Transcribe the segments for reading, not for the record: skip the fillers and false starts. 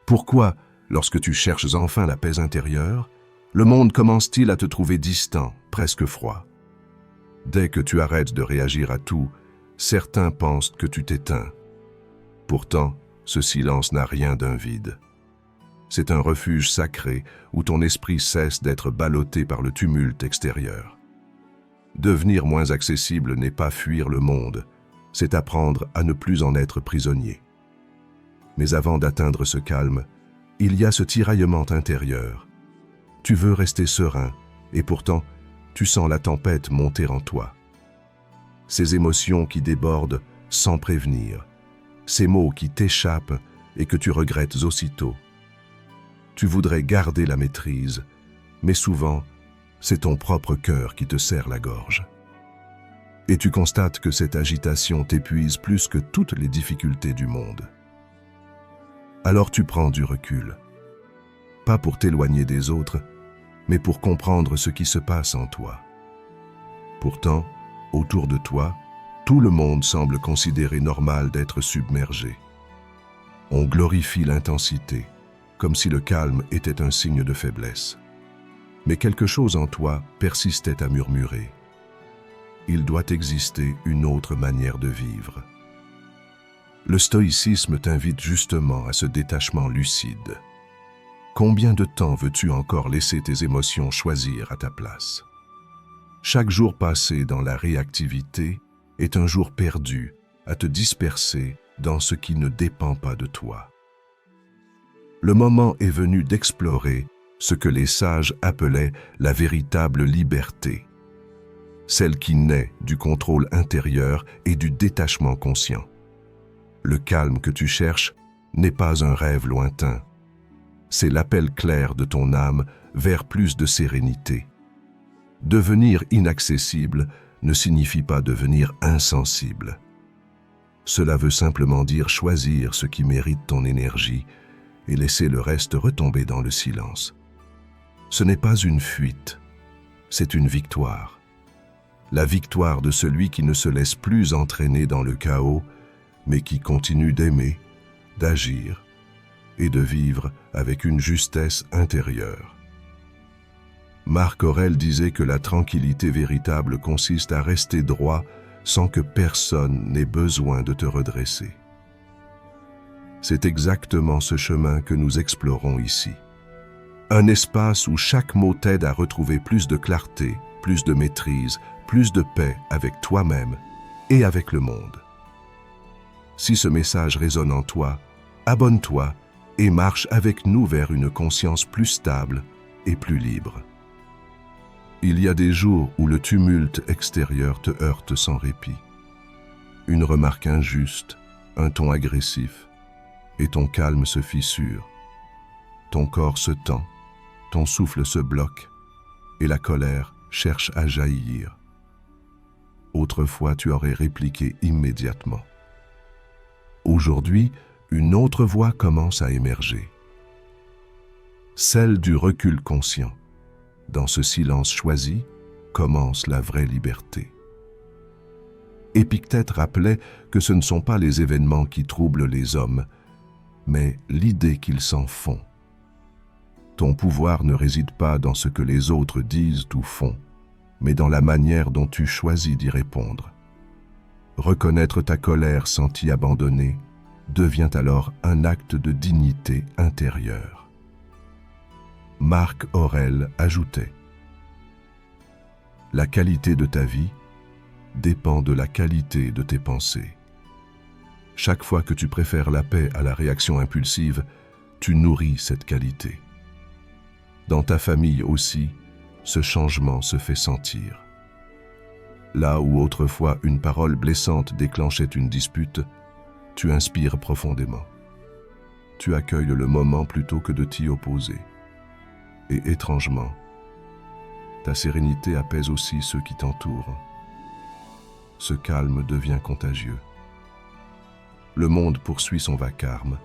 Pourquoi, lorsque tu cherches enfin la paix intérieure, le monde commence-t-il à te trouver distant, presque froid? Dès que tu arrêtes de réagir à tout, certains pensent que tu t'éteins. Pourtant, ce silence n'a rien d'un vide. C'est un refuge sacré où ton esprit cesse d'être ballotté par le tumulte extérieur. Devenir moins accessible n'est pas fuir le monde, c'est apprendre à ne plus en être prisonnier. Mais avant d'atteindre ce calme, il y a ce tiraillement intérieur. Tu veux rester serein, et pourtant, tu sens la tempête monter en toi. Ces émotions qui débordent sans prévenir, ces mots qui t'échappent et que tu regrettes aussitôt. Tu voudrais garder la maîtrise, mais souvent, c'est ton propre cœur qui te serre la gorge. Et tu constates que cette agitation t'épuise plus que toutes les difficultés du monde. Alors tu prends du recul, pas pour t'éloigner des autres, mais pour comprendre ce qui se passe en toi. Pourtant, autour de toi, tout le monde semble considérer normal d'être submergé. On glorifie l'intensité, comme si le calme était un signe de faiblesse. Mais quelque chose en toi persistait à murmurer. Il doit exister une autre manière de vivre. Le stoïcisme t'invite justement à ce détachement lucide. Combien de temps veux-tu encore laisser tes émotions choisir à ta place? Chaque jour passé dans la réactivité est un jour perdu à te disperser dans ce qui ne dépend pas de toi. Le moment est venu d'explorer ce que les sages appelaient la véritable liberté, celle qui naît du contrôle intérieur et du détachement conscient. Le calme que tu cherches n'est pas un rêve lointain, c'est l'appel clair de ton âme vers plus de sérénité. Devenir inaccessible ne signifie pas devenir insensible. Cela veut simplement dire choisir ce qui mérite ton énergie et laisser le reste retomber dans le silence. Ce n'est pas une fuite, c'est une victoire. La victoire de celui qui ne se laisse plus entraîner dans le chaos, mais qui continue d'aimer, d'agir et de vivre avec une justesse intérieure. Marc Aurèle disait que la tranquillité véritable consiste à rester droit sans que personne n'ait besoin de te redresser. C'est exactement ce chemin que nous explorons ici. Un espace où chaque mot t'aide à retrouver plus de clarté, plus de maîtrise, plus de paix avec toi-même et avec le monde. Si ce message résonne en toi, abonne-toi et marche avec nous vers une conscience plus stable et plus libre. Il y a des jours où le tumulte extérieur te heurte sans répit. Une remarque injuste, un ton agressif, et ton calme se fissure. Ton corps se tend, ton souffle se bloque, et la colère cherche à jaillir. Autrefois, tu aurais répliqué immédiatement. Aujourd'hui, une autre voix commence à émerger. Celle du recul conscient. Dans ce silence choisi, commence la vraie liberté. Épictète rappelait que ce ne sont pas les événements qui troublent les hommes, mais l'idée qu'ils s'en font. Ton pouvoir ne réside pas dans ce que les autres disent ou font, mais dans la manière dont tu choisis d'y répondre. Reconnaître ta colère sans t'y abandonner devient alors un acte de dignité intérieure. Marc Aurèle ajoutait « La qualité de ta vie dépend de la qualité de tes pensées. Chaque fois que tu préfères la paix à la réaction impulsive, tu nourris cette qualité. Dans ta famille aussi, ce changement se fait sentir. Là où autrefois une parole blessante déclenchait une dispute, tu inspires profondément. Tu accueilles le moment plutôt que de t'y opposer. Et étrangement, ta sérénité apaise aussi ceux qui t'entourent. Ce calme devient contagieux. Le monde poursuit son vacarme,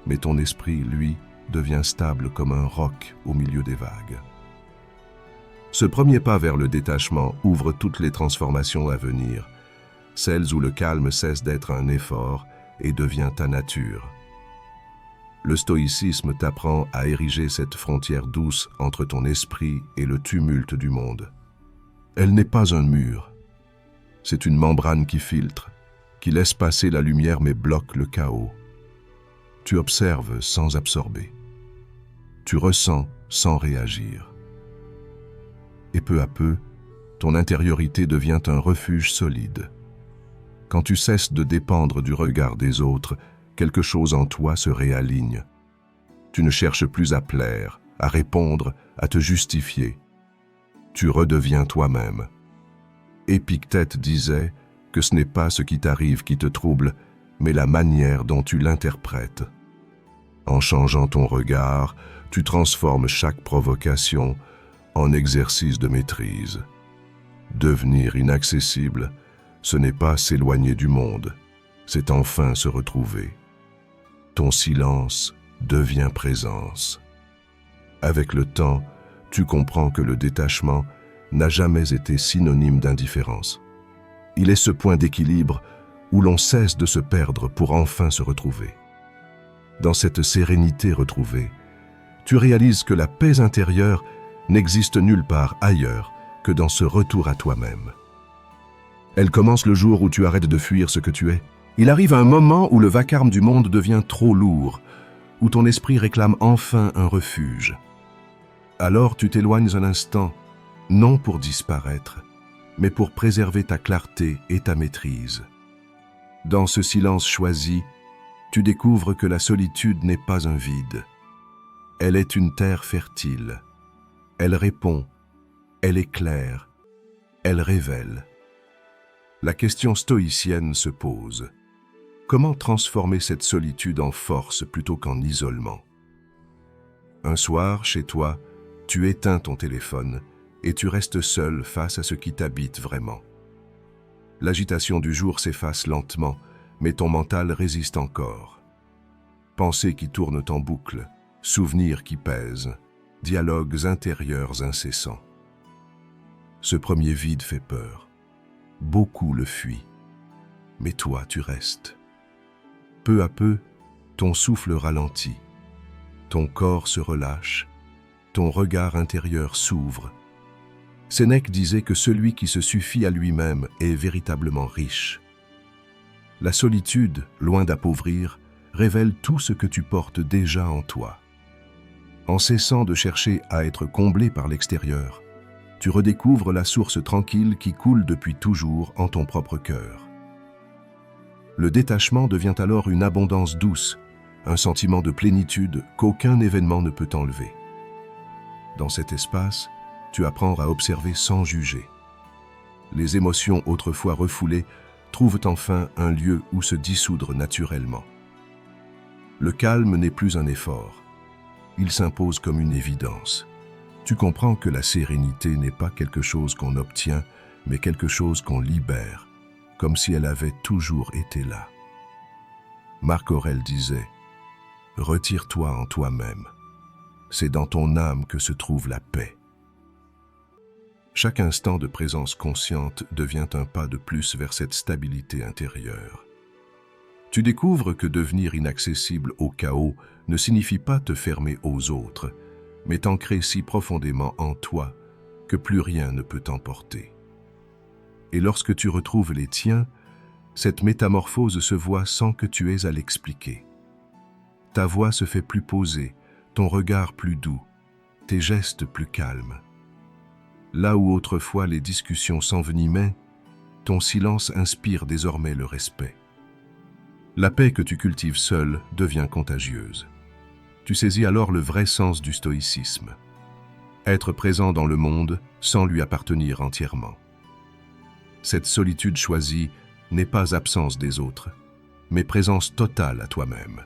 mais ton esprit, lui, devient stable comme un roc au milieu des vagues. Ce premier pas vers le détachement ouvre toutes les transformations à venir, celles où le calme cesse d'être un effort et devient ta nature. Le stoïcisme t'apprend à ériger cette frontière douce entre ton esprit et le tumulte du monde. Elle n'est pas un mur. C'est une membrane qui filtre, qui laisse passer la lumière mais bloque le chaos. Tu observes sans absorber. Tu ressens sans réagir. Et peu à peu, ton intériorité devient un refuge solide. Quand tu cesses de dépendre du regard des autres, quelque chose en toi se réaligne. Tu ne cherches plus à plaire, à répondre, à te justifier. Tu redeviens toi-même. Épictète disait que ce n'est pas ce qui t'arrive qui te trouble, mais la manière dont tu l'interprètes. En changeant ton regard, tu transformes chaque provocation en exercice de maîtrise. Devenir inaccessible, ce n'est pas s'éloigner du monde, c'est enfin se retrouver. Ton silence devient présence. Avec le temps, tu comprends que le détachement n'a jamais été synonyme d'indifférence. Il est ce point d'équilibre où l'on cesse de se perdre pour enfin se retrouver. Dans cette sérénité retrouvée, tu réalises que la paix intérieure n'existe nulle part ailleurs que dans ce retour à toi-même. Elle commence le jour où tu arrêtes de fuir ce que tu es. Il arrive un moment où le vacarme du monde devient trop lourd, où ton esprit réclame enfin un refuge. Alors tu t'éloignes un instant, non pour disparaître, mais pour préserver ta clarté et ta maîtrise. Dans ce silence choisi, tu découvres que la solitude n'est pas un vide. Elle est une terre fertile. Elle répond, elle éclaire, elle révèle. La question stoïcienne se pose. Comment transformer cette solitude en force plutôt qu'en isolement? Un soir, chez toi, tu éteins ton téléphone et tu restes seul face à ce qui t'habite vraiment. L'agitation du jour s'efface lentement, mais ton mental résiste encore. Pensées qui tournent en boucle, souvenirs qui pèsent, dialogues intérieurs incessants. Ce premier vide fait peur. Beaucoup le fuient. Mais toi, tu restes. Peu à peu, ton souffle ralentit. Ton corps se relâche. Ton regard intérieur s'ouvre. Sénèque disait que celui qui se suffit à lui-même est véritablement riche. La solitude, loin d'appauvrir, révèle tout ce que tu portes déjà en toi. En cessant de chercher à être comblé par l'extérieur, tu redécouvres la source tranquille qui coule depuis toujours en ton propre cœur. Le détachement devient alors une abondance douce, un sentiment de plénitude qu'aucun événement ne peut enlever. Dans cet espace, tu apprends à observer sans juger. Les émotions autrefois refoulées trouvent enfin un lieu où se dissoudre naturellement. Le calme n'est plus un effort. Il s'impose comme une évidence. Tu comprends que la sérénité n'est pas quelque chose qu'on obtient, mais quelque chose qu'on libère, comme si elle avait toujours été là. Marc Aurèle disait « Retire-toi en toi-même. C'est dans ton âme que se trouve la paix. » Chaque instant de présence consciente devient un pas de plus vers cette stabilité intérieure. Tu découvres que devenir inaccessible au chaos ne signifie pas te fermer aux autres, mais t'ancrer si profondément en toi que plus rien ne peut t'emporter. Et lorsque tu retrouves les tiens, cette métamorphose se voit sans que tu aies à l'expliquer. Ta voix se fait plus posée, ton regard plus doux, tes gestes plus calmes. Là où autrefois les discussions s'envenimaient, ton silence inspire désormais le respect. La paix que tu cultives seul devient contagieuse. Tu saisis alors le vrai sens du stoïcisme. Être présent dans le monde sans lui appartenir entièrement. Cette solitude choisie n'est pas absence des autres, mais présence totale à toi-même.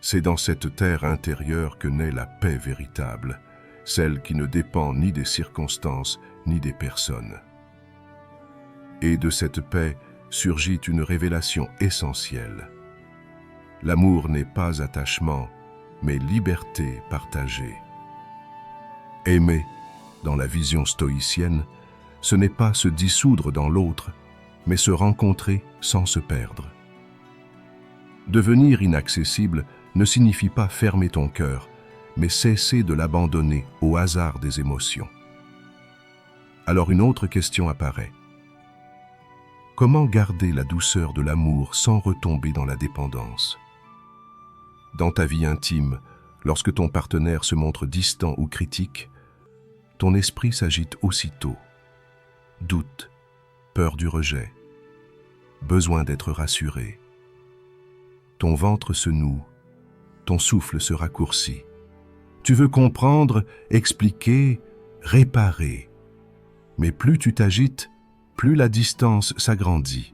C'est dans cette terre intérieure que naît la paix véritable, celle qui ne dépend ni des circonstances ni des personnes. Et de cette paix surgit une révélation essentielle. L'amour n'est pas attachement, mais liberté partagée. Aimer, dans la vision stoïcienne, ce n'est pas se dissoudre dans l'autre, mais se rencontrer sans se perdre. Devenir inaccessible ne signifie pas fermer ton cœur, mais cesser de l'abandonner au hasard des émotions. Alors une autre question apparaît. Comment garder la douceur de l'amour sans retomber dans la dépendance? Dans ta vie intime, lorsque ton partenaire se montre distant ou critique, ton esprit s'agite aussitôt. Doute, peur du rejet, besoin d'être rassuré. Ton ventre se noue, ton souffle se raccourcit. Tu veux comprendre, expliquer, réparer. Mais plus tu t'agites, plus la distance s'agrandit.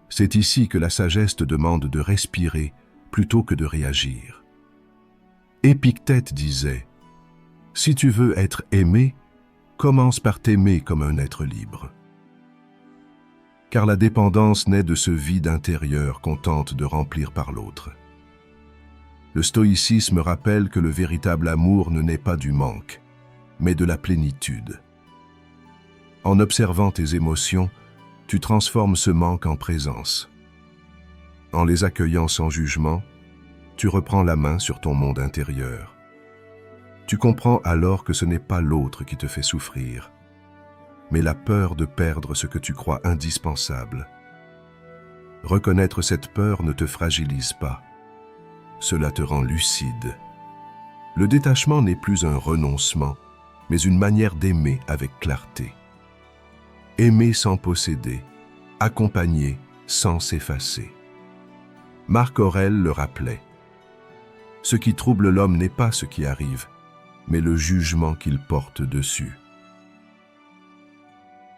C'est ici que la sagesse te demande de respirer plutôt que de réagir. Épictète disait « Si tu veux être aimé, commence par t'aimer comme un être libre. » Car la dépendance naît de ce vide intérieur qu'on tente de remplir par l'autre. Le stoïcisme rappelle que le véritable amour ne naît pas du manque, mais de la plénitude. En observant tes émotions, tu transformes ce manque en présence. En les accueillant sans jugement, tu reprends la main sur ton monde intérieur. Tu comprends alors que ce n'est pas l'autre qui te fait souffrir, mais la peur de perdre ce que tu crois indispensable. Reconnaître cette peur ne te fragilise pas. Cela te rend lucide. Le détachement n'est plus un renoncement, mais une manière d'aimer avec clarté. Aimer sans posséder, accompagner sans s'effacer. Marc Aurèle le rappelait. Ce qui trouble l'homme n'est pas ce qui arrive, mais le jugement qu'il porte dessus.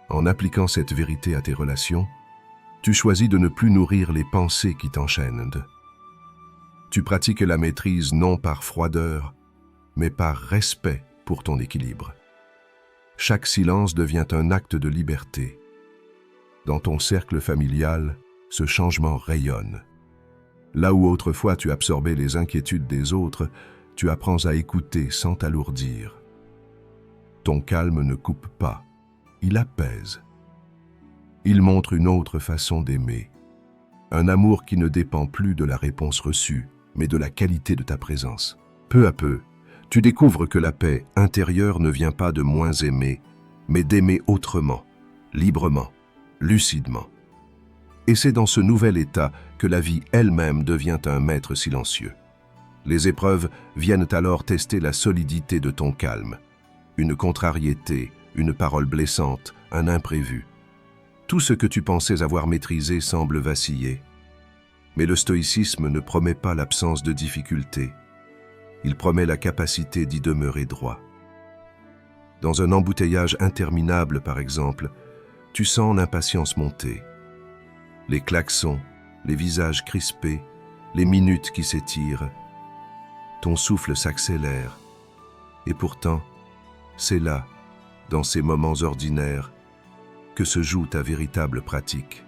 En appliquant cette vérité à tes relations, tu choisis de ne plus nourrir les pensées qui t'enchaînent. Tu pratiques la maîtrise non par froideur, mais par respect pour ton équilibre. Chaque silence devient un acte de liberté. Dans ton cercle familial, ce changement rayonne. Là où autrefois tu absorbais les inquiétudes des autres, tu apprends à écouter sans t'alourdir. Ton calme ne coupe pas, il apaise. Il montre une autre façon d'aimer. Un amour qui ne dépend plus de la réponse reçue, mais de la qualité de ta présence. Peu à peu, tu découvres que la paix intérieure ne vient pas de moins aimer, mais d'aimer autrement, librement, lucidement. Et c'est dans ce nouvel état que la vie elle-même devient un maître silencieux. Les épreuves viennent alors tester la solidité de ton calme. Une contrariété, une parole blessante, un imprévu. Tout ce que tu pensais avoir maîtrisé semble vaciller. Mais le stoïcisme ne promet pas l'absence de difficultés. Il promet la capacité d'y demeurer droit. Dans un embouteillage interminable, par exemple, tu sens l'impatience monter. Les klaxons, les visages crispés, les minutes qui s'étirent. Ton souffle s'accélère. Et pourtant, c'est là, dans ces moments ordinaires, que se joue ta véritable pratique.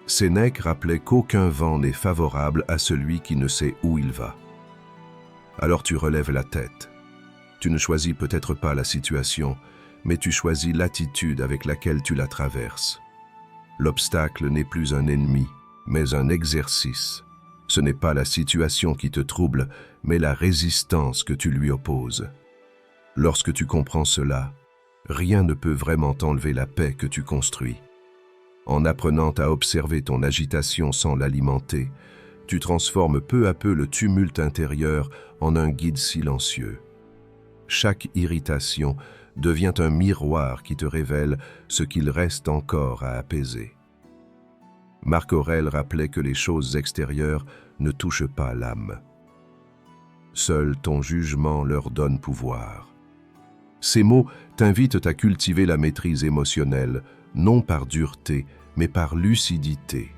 Sénèque rappelait qu'aucun vent n'est favorable à celui qui ne sait où il va. Alors tu relèves la tête. Tu ne choisis peut-être pas la situation, mais tu choisis l'attitude avec laquelle tu la traverses. L'obstacle n'est plus un ennemi, mais un exercice. Ce n'est pas la situation qui te trouble, mais la résistance que tu lui opposes. Lorsque tu comprends cela, rien ne peut vraiment t'enlever la paix que tu construis. En apprenant à observer ton agitation sans l'alimenter, tu transformes peu à peu le tumulte intérieur en un guide silencieux. Chaque irritation devient un miroir qui te révèle ce qu'il reste encore à apaiser. Marc Aurèle rappelait que les choses extérieures ne touchent pas l'âme. Seul ton jugement leur donne pouvoir. Ces mots t'invitent à cultiver la maîtrise émotionnelle, non par dureté, mais par lucidité.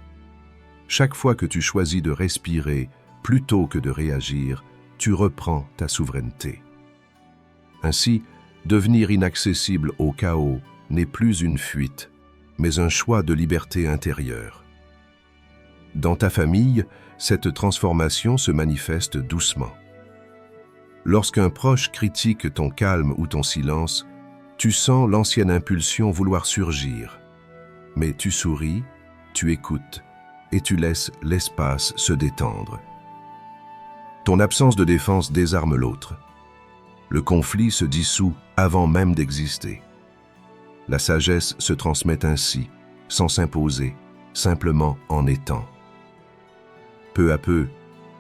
Chaque fois que tu choisis de respirer plutôt que de réagir, tu reprends ta souveraineté. Ainsi, devenir inaccessible au chaos n'est plus une fuite, mais un choix de liberté intérieure. Dans ta famille, cette transformation se manifeste doucement. Lorsqu'un proche critique ton calme ou ton silence, tu sens l'ancienne impulsion vouloir surgir. Mais tu souris, tu écoutes et tu laisses l'espace se détendre. Ton absence de défense désarme l'autre. Le conflit se dissout avant même d'exister. La sagesse se transmet ainsi, sans s'imposer, simplement en étant. Peu à peu,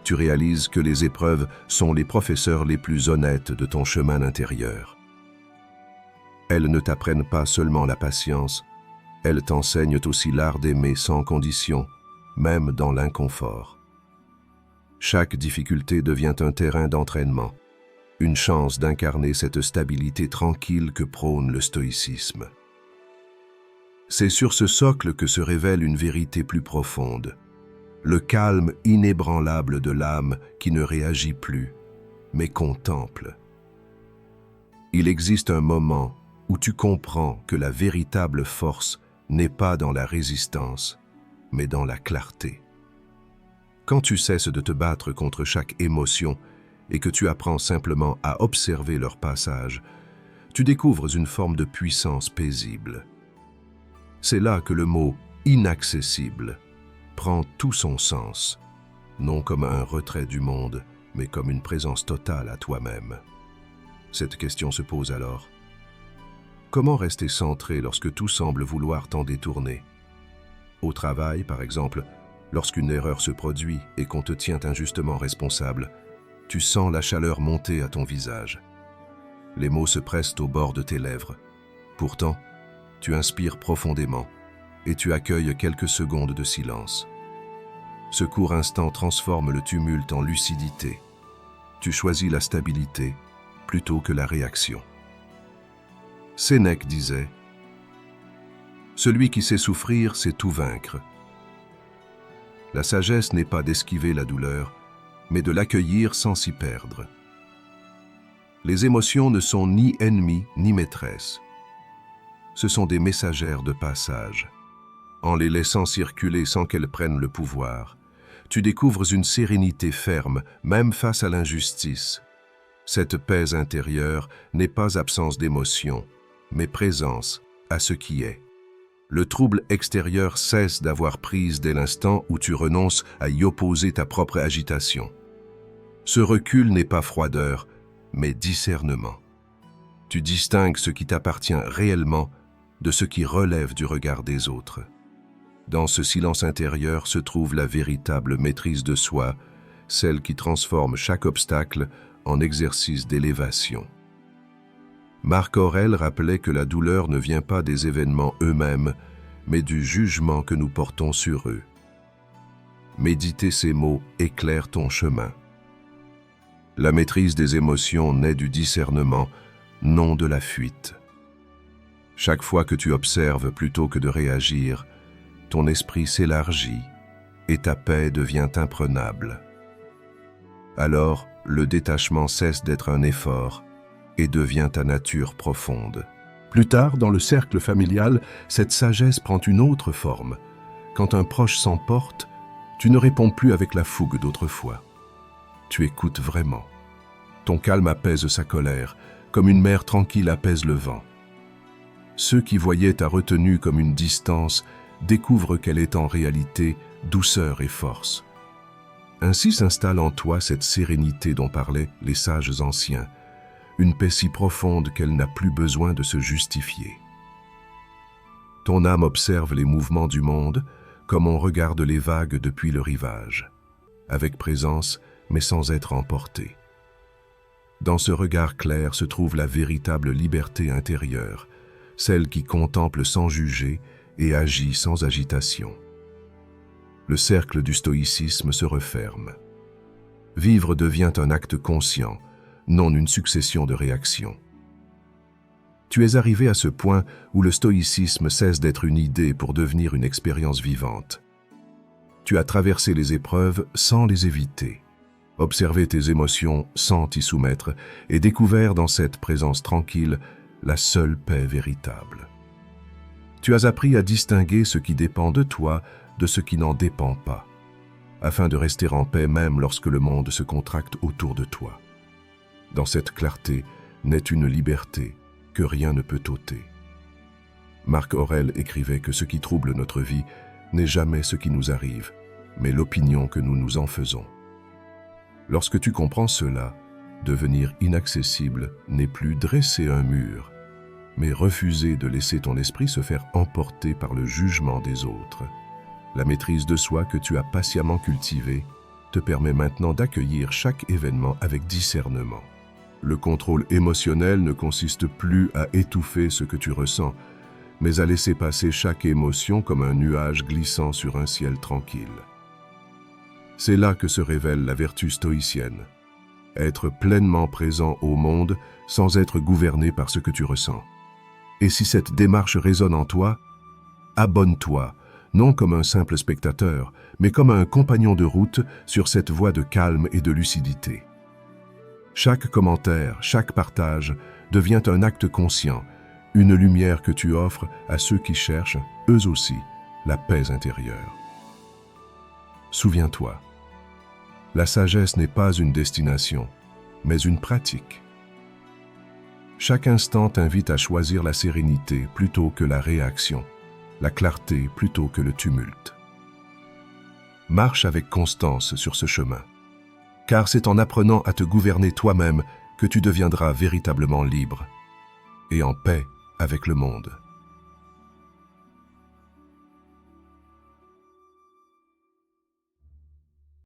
tu réalises que les épreuves sont les professeurs les plus honnêtes de ton chemin intérieur. Elles ne t'apprennent pas seulement la patience, elles t'enseignent aussi l'art d'aimer sans condition, même dans l'inconfort. Chaque difficulté devient un terrain d'entraînement, une chance d'incarner cette stabilité tranquille que prône le stoïcisme. C'est sur ce socle que se révèle une vérité plus profonde, le calme inébranlable de l'âme qui ne réagit plus, mais contemple. Il existe un moment où tu comprends que la véritable force n'est pas dans la résistance, mais dans la clarté. Quand tu cesses de te battre contre chaque émotion et que tu apprends simplement à observer leur passage, tu découvres une forme de puissance paisible. C'est là que le mot « inaccessible » prend tout son sens, non comme un retrait du monde, mais comme une présence totale à toi-même. Cette question se pose alors. Comment rester centré lorsque tout semble vouloir t'en détourner? Au travail, par exemple, lorsqu'une erreur se produit et qu'on te tient injustement responsable, tu sens la chaleur monter à ton visage. Les mots se pressent au bord de tes lèvres. Pourtant, tu inspires profondément et tu accueilles quelques secondes de silence. Ce court instant transforme le tumulte en lucidité. Tu choisis la stabilité plutôt que la réaction. Sénèque disait « Celui qui sait souffrir sait tout vaincre ». La sagesse n'est pas d'esquiver la douleur, mais de l'accueillir sans s'y perdre. Les émotions ne sont ni ennemies ni maîtresses. Ce sont des messagères de passage. En les laissant circuler sans qu'elles prennent le pouvoir, tu découvres une sérénité ferme, même face à l'injustice. Cette paix intérieure n'est pas absence d'émotion, mais présence à ce qui est. Le trouble extérieur cesse d'avoir prise dès l'instant où tu renonces à y opposer ta propre agitation. Ce recul n'est pas froideur, mais discernement. Tu distingues ce qui t'appartient réellement de ce qui relève du regard des autres. Dans ce silence intérieur se trouve la véritable maîtrise de soi, celle qui transforme chaque obstacle en exercice d'élévation. Marc Aurèle rappelait que la douleur ne vient pas des événements eux-mêmes, mais du jugement que nous portons sur eux. Méditer ces mots éclaire ton chemin. La maîtrise des émotions naît du discernement, non de la fuite. Chaque fois que tu observes plutôt que de réagir, ton esprit s'élargit et ta paix devient imprenable. Alors, le détachement cesse d'être un effort et devient ta nature profonde. Plus tard, dans le cercle familial, cette sagesse prend une autre forme. Quand un proche s'emporte, tu ne réponds plus avec la fougue d'autrefois. Tu écoutes vraiment. Ton calme apaise sa colère, comme une mer tranquille apaise le vent. Ceux qui voyaient ta retenue comme une distance découvrent qu'elle est en réalité douceur et force. Ainsi s'installe en toi cette sérénité dont parlaient les sages anciens, une paix si profonde qu'elle n'a plus besoin de se justifier. Ton âme observe les mouvements du monde comme on regarde les vagues depuis le rivage, avec présence mais sans être emporté. Dans ce regard clair se trouve la véritable liberté intérieure, celle qui contemple sans juger et agit sans agitation. Le cercle du stoïcisme se referme. Vivre devient un acte conscient, non une succession de réactions. Tu es arrivé à ce point où le stoïcisme cesse d'être une idée pour devenir une expérience vivante. Tu as traversé les épreuves sans les éviter, observé tes émotions sans t'y soumettre et découvert dans cette présence tranquille la seule paix véritable. Tu as appris à distinguer ce qui dépend de toi de ce qui n'en dépend pas, afin de rester en paix même lorsque le monde se contracte autour de toi. Dans cette clarté naît une liberté que rien ne peut ôter. Marc Aurèle écrivait que ce qui trouble notre vie n'est jamais ce qui nous arrive, mais l'opinion que nous nous en faisons. Lorsque tu comprends cela, devenir inaccessible n'est plus dresser un mur, mais refuser de laisser ton esprit se faire emporter par le jugement des autres. La maîtrise de soi que tu as patiemment cultivée te permet maintenant d'accueillir chaque événement avec discernement. Le contrôle émotionnel ne consiste plus à étouffer ce que tu ressens, mais à laisser passer chaque émotion comme un nuage glissant sur un ciel tranquille. C'est là que se révèle la vertu stoïcienne. Être pleinement présent au monde sans être gouverné par ce que tu ressens. Et si cette démarche résonne en toi, abonne-toi, non comme un simple spectateur, mais comme un compagnon de route sur cette voie de calme et de lucidité. Chaque commentaire, chaque partage devient un acte conscient, une lumière que tu offres à ceux qui cherchent, eux aussi, la paix intérieure. Souviens-toi, la sagesse n'est pas une destination, mais une pratique. Chaque instant t'invite à choisir la sérénité plutôt que la réaction, la clarté plutôt que le tumulte. Marche avec constance sur ce chemin, car c'est en apprenant à te gouverner toi-même que tu deviendras véritablement libre et en paix avec le monde.